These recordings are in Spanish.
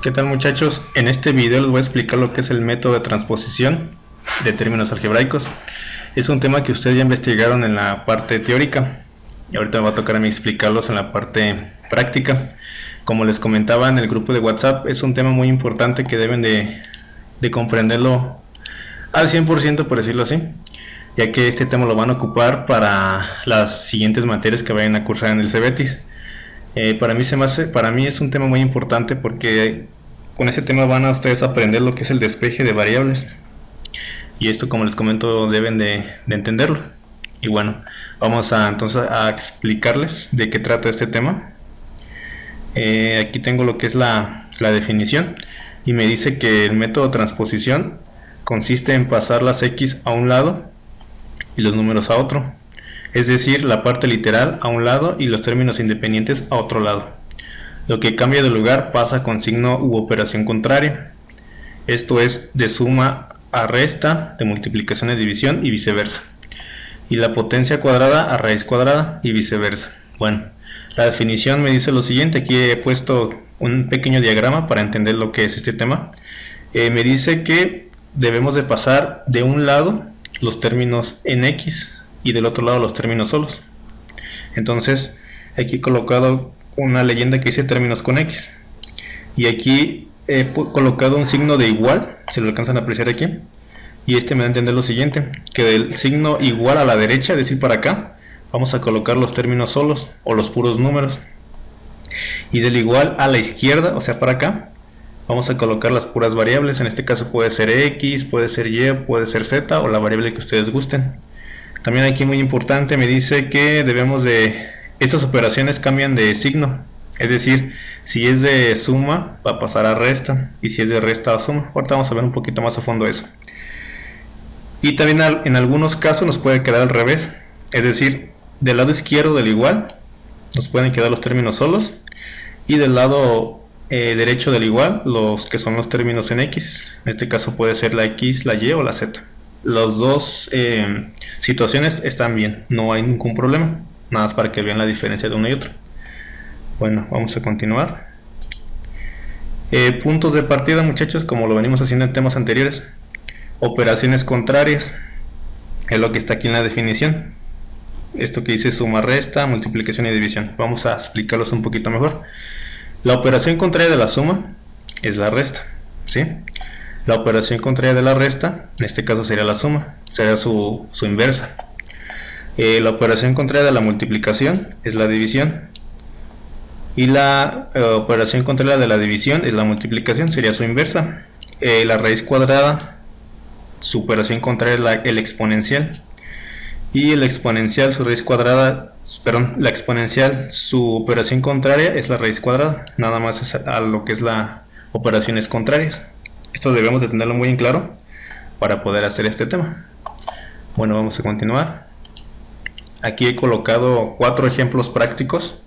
¿Qué tal, muchachos? En este video les voy a explicar lo que es el método de transposición de términos algebraicos. Es un tema que ustedes ya investigaron en la parte teórica y ahorita me va a tocar a mí explicarlos en la parte práctica. Como les comentaba en el grupo de WhatsApp, es un tema muy importante que deben de comprenderlo al 100%, por decirlo así, ya que este tema lo van a ocupar para las siguientes materias que vayan a cursar en el CBETIS. Para mí es un tema muy importante porque con ese tema van a ustedes aprender lo que es el despeje de variables, y esto, como les comento, deben de entenderlo. Y bueno, vamos entonces a explicarles de qué trata este tema. Aquí tengo lo que es la definición, y me dice que el método de transposición consiste en pasar las x a un lado y los números a otro, es decir, la parte literal a un lado y los términos independientes a otro lado. Lo que cambia de lugar pasa con signo u operación contraria. Esto es de suma a resta, de multiplicación a división y viceversa. Y la potencia cuadrada a raíz cuadrada y viceversa. Bueno, la definición me dice lo siguiente. Aquí he puesto un pequeño diagrama para entender lo que es este tema. Me dice que debemos de pasar de un lado los términos en x y del otro lado los términos solos. Entonces aquí he colocado una leyenda que dice términos con x, y aquí he colocado un signo de igual, se lo alcanzan a apreciar aquí, y este me da a entender lo siguiente, que del signo igual a la derecha, es decir, para acá, vamos a colocar los términos solos o los puros números, y del igual a la izquierda, o sea, para acá, vamos a colocar las puras variables. En este caso puede ser x, puede ser y, puede ser z, o la variable que ustedes gusten. También aquí, muy importante, me dice que estas operaciones cambian de signo, es decir, si es de suma va a pasar a resta, y si es de resta a suma. Ahorita vamos a ver un poquito más a fondo eso. Y también en algunos casos nos puede quedar al revés, es decir, del lado izquierdo del igual nos pueden quedar los términos solos, y del lado derecho del igual los que son los términos en x. En este caso puede ser la x, la y o la z. Las dos situaciones están bien, no hay ningún problema, nada más para que vean la diferencia de uno y otro. Bueno, vamos a continuar. Puntos de partida, muchachos, como lo venimos haciendo en temas anteriores. Operaciones contrarias es lo que está aquí en la definición. Esto que dice suma, resta, multiplicación y división. Vamos a explicarlos un poquito mejor. La operación contraria de la suma es la resta, ¿sí? La operación contraria de la resta, en este caso sería la suma, sería su inversa. La operación contraria de la multiplicación es la división, y la operación contraria de la división es la multiplicación, sería su inversa. La raíz cuadrada, su operación contraria es el exponencial, y el exponencial, su raíz cuadrada, la exponencial, su operación contraria es la raíz cuadrada, nada más es a lo que es las operaciones contrarias. Esto debemos de tenerlo muy en claro para poder hacer este tema. Bueno, vamos a continuar. Aquí he colocado 4 ejemplos prácticos,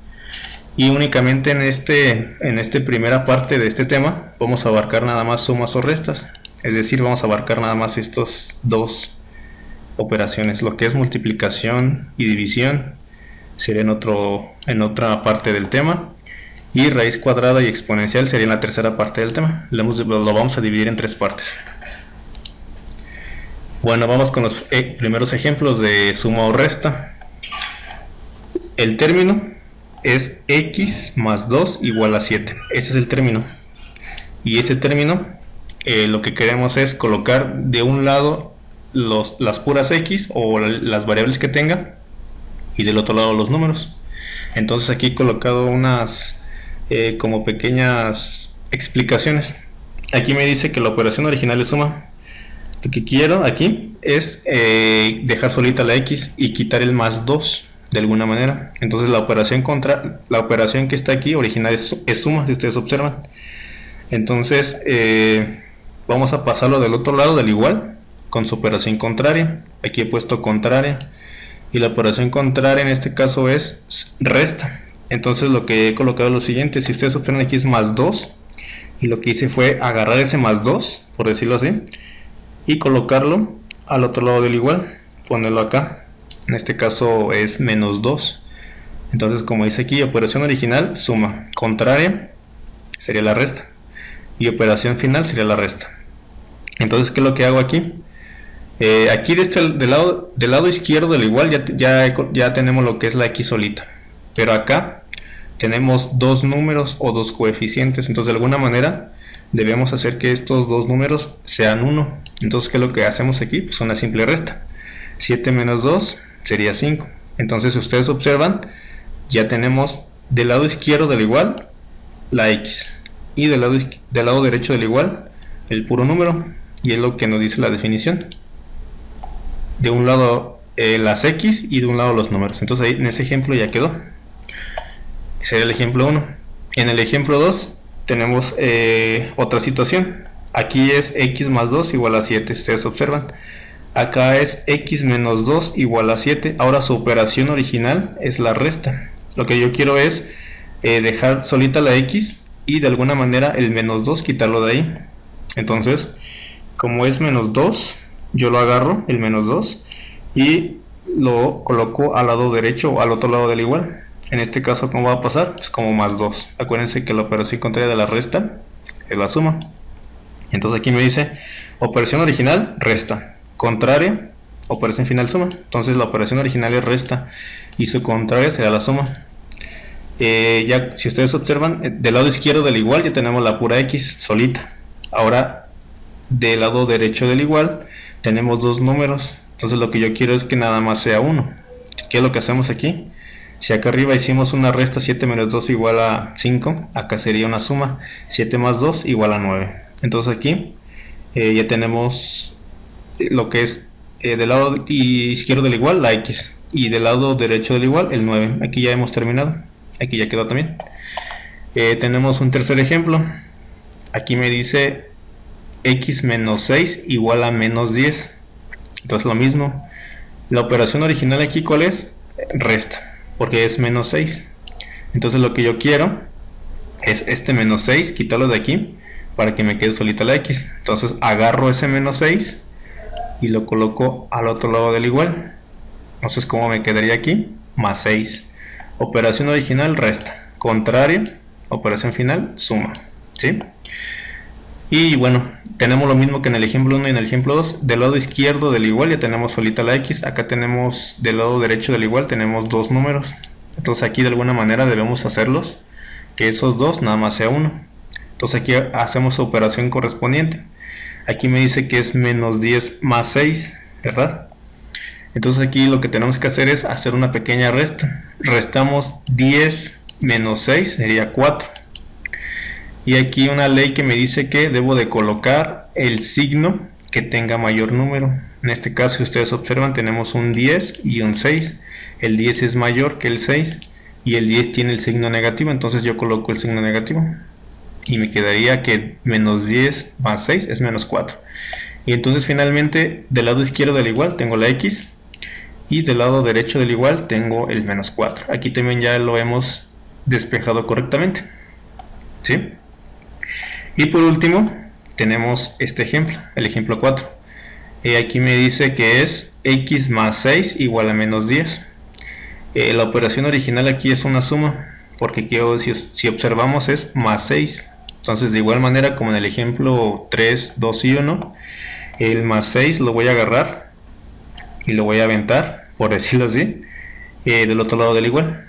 y únicamente en esta primera parte de este tema vamos a abarcar nada más sumas o restas, es decir, vamos a abarcar nada más estos dos operaciones. Lo que es multiplicación y división sería en otra parte del tema, y raíz cuadrada y exponencial sería en la tercera parte del tema. Lo vamos a dividir en 3 partes. Bueno, vamos con los primeros ejemplos de suma o resta. El término es x más 2 igual a 7. Este es el término. Y este término, lo que queremos es colocar de un lado las puras x o las variables que tenga, y del otro lado los números. Entonces aquí he colocado unas como pequeñas explicaciones. Aquí me dice que la operación original es suma. Lo que quiero aquí es dejar solita la x y quitar el más 2 de alguna manera. Entonces la operación que está aquí original es suma, si ustedes observan. Entonces vamos a pasarlo del otro lado del igual con su operación contraria. Aquí he puesto contraria, y la operación contraria en este caso es resta. Entonces lo que he colocado es lo siguiente: si ustedes observan, aquí es más 2, y lo que hice fue agarrar ese más 2, por decirlo así, y colocarlo al otro lado del igual, ponerlo acá. En este caso es menos 2. Entonces, como dice aquí, operación original, suma, contraria sería la resta. y operación final sería la resta. Entonces, ¿qué es lo que hago aquí? Aquí del lado izquierdo del igual ya tenemos lo que es la x solita, pero acá tenemos dos números o dos coeficientes, entonces de alguna manera debemos hacer que estos dos números sean 1. Entonces, ¿qué es lo que hacemos aquí? Pues una simple resta. 7 menos 2 sería 5. Entonces, si ustedes observan, ya tenemos del lado izquierdo del igual la x y del lado derecho del igual el puro número, y es lo que nos dice la definición. De un lado las x y de un lado los números. Entonces ahí en ese ejemplo ya quedó. Sería el ejemplo 1. En el ejemplo 2 tenemos otra situación. Aquí es x más 2 igual a 7. Ustedes observan. Acá es x menos 2 igual a 7. Ahora su operación original es la resta. Lo que yo quiero es dejar solita la x y de alguna manera el menos 2 quitarlo de ahí. Entonces, como es menos 2, yo lo agarro, el menos 2, y lo coloco al lado derecho o al otro lado del igual. En este caso, ¿cómo va a pasar? Pues como más 2. Acuérdense que la operación contraria de la resta es la suma. Entonces aquí me dice operación original, resta. Contraria, operación final, suma. Entonces la operación original es resta y su contraria será la suma. Ya si ustedes observan, del lado izquierdo del igual ya tenemos la pura x solita. Ahora del lado derecho del igual tenemos dos números, entonces lo que yo quiero es que nada más sea 1. ¿Qué es lo que hacemos aquí? Si acá arriba hicimos una resta, 7 menos 2 igual a 5, acá sería una suma, 7 más 2 igual a 9. Entonces aquí ya tenemos lo que es del lado izquierdo del igual la x y del lado derecho del igual el 9. Aquí ya hemos terminado, aquí ya quedó también. Tenemos un tercer ejemplo. Aquí me dice x menos 6 igual a menos 10. Entonces lo mismo. La operación original aquí, ¿cuál es? Resta, porque es menos 6. Entonces lo que yo quiero es este menos 6, quitarlo de aquí para que me quede solita la x. Entonces agarro ese menos 6 y lo coloco al otro lado del igual. Entonces, ¿cómo me quedaría aquí? Más 6. Operación original, resta. Contraria, operación final, suma. ¿Sí? Y bueno, tenemos lo mismo que en el ejemplo 1 y en el ejemplo 2. Del lado izquierdo del igual ya tenemos solita la x. Acá tenemos del lado derecho del igual tenemos dos números. Entonces aquí de alguna manera debemos hacerlos que esos dos nada más sea 1. Entonces aquí hacemos su operación correspondiente. Aquí me dice que es menos 10 más 6, ¿verdad? Entonces aquí lo que tenemos que hacer es hacer una pequeña resta. Restamos 10 menos 6, sería 4. Y aquí una ley que me dice que debo de colocar el signo que tenga mayor número. En este caso, si ustedes observan, tenemos un 10 y un 6. El 10 es mayor que el 6 y el 10 tiene el signo negativo, entonces yo coloco el signo negativo. Y me quedaría que menos 10 más 6 es menos 4. Y entonces finalmente del lado izquierdo del igual tengo la x y del lado derecho del igual tengo el menos 4. Aquí también ya lo hemos despejado correctamente. ¿Sí? Y por último tenemos este ejemplo, el ejemplo 4. Aquí me dice que es x más 6 igual a menos 10. La operación original aquí es una suma, porque si observamos es más 6. Entonces de igual manera como en el ejemplo 3, 2 y 1, el más 6 lo voy a agarrar y lo voy a aventar, por decirlo así, del otro lado del igual,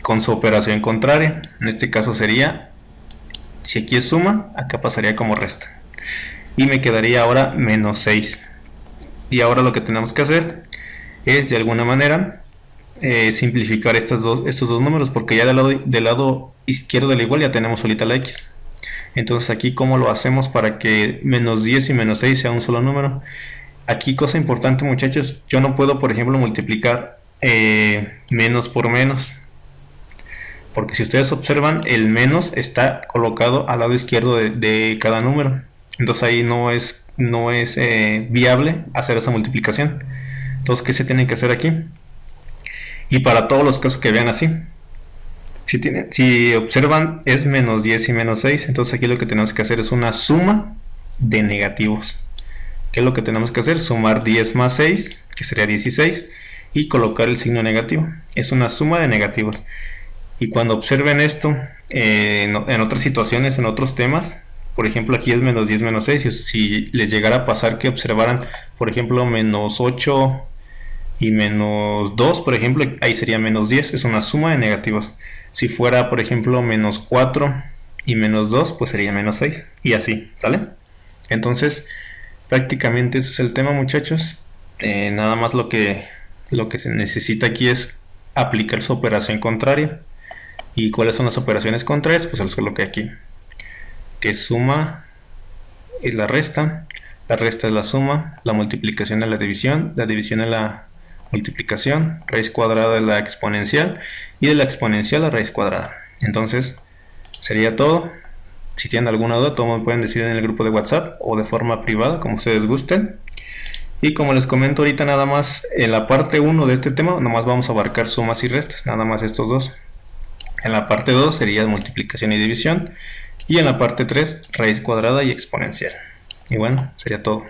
con su operación contraria. En este caso sería, si aquí es suma, acá pasaría como resta. Y me quedaría ahora menos 6. Y ahora lo que tenemos que hacer es de alguna manera simplificar estos dos números, porque ya del lado izquierdo del igual ya tenemos solita la x. Entonces aquí, ¿cómo lo hacemos para que menos 10 y menos 6 sea un solo número? Aquí cosa importante, muchachos, yo no puedo, por ejemplo, multiplicar menos por menos, porque si ustedes observan, el menos está colocado al lado izquierdo de cada número. Entonces ahí no es viable hacer esa multiplicación. Entonces, ¿qué se tiene que hacer aquí? Y para todos los casos que vean así, si observan es menos 10 y menos 6, entonces aquí lo que tenemos que hacer es una suma de negativos. ¿Qué es lo que tenemos que hacer? Sumar 10 más 6, que sería 16, y colocar el signo negativo. Es una suma de negativos. Y cuando observen esto en otras situaciones, en otros temas, Por ejemplo, aquí es menos 10 menos 6. Si les llegara a pasar que observaran, por ejemplo, menos 8 y menos 2, por ejemplo, ahí sería menos 10. Es una suma de negativos. Si fuera, por ejemplo, menos 4 y menos 2, pues sería menos 6. Y así, ¿sale? Entonces, prácticamente ese es el tema, muchachos. Nada más lo que se necesita aquí es aplicar su operación contraria. ¿Y cuáles son las operaciones contrarias? Pues es lo que aquí. Que suma es la resta es la suma, la multiplicación es la división es la multiplicación, raíz cuadrada es la exponencial y de la exponencial la raíz cuadrada. Entonces sería todo. Si tienen alguna duda, todos me pueden decir en el grupo de WhatsApp o de forma privada, como ustedes gusten. Y como les comento ahorita, nada más en la parte 1 de este tema, nada más vamos a abarcar sumas y restas, nada más estos dos. En la parte 2 sería multiplicación y división. Y en la parte 3, raíz cuadrada y exponencial. Y bueno, sería todo.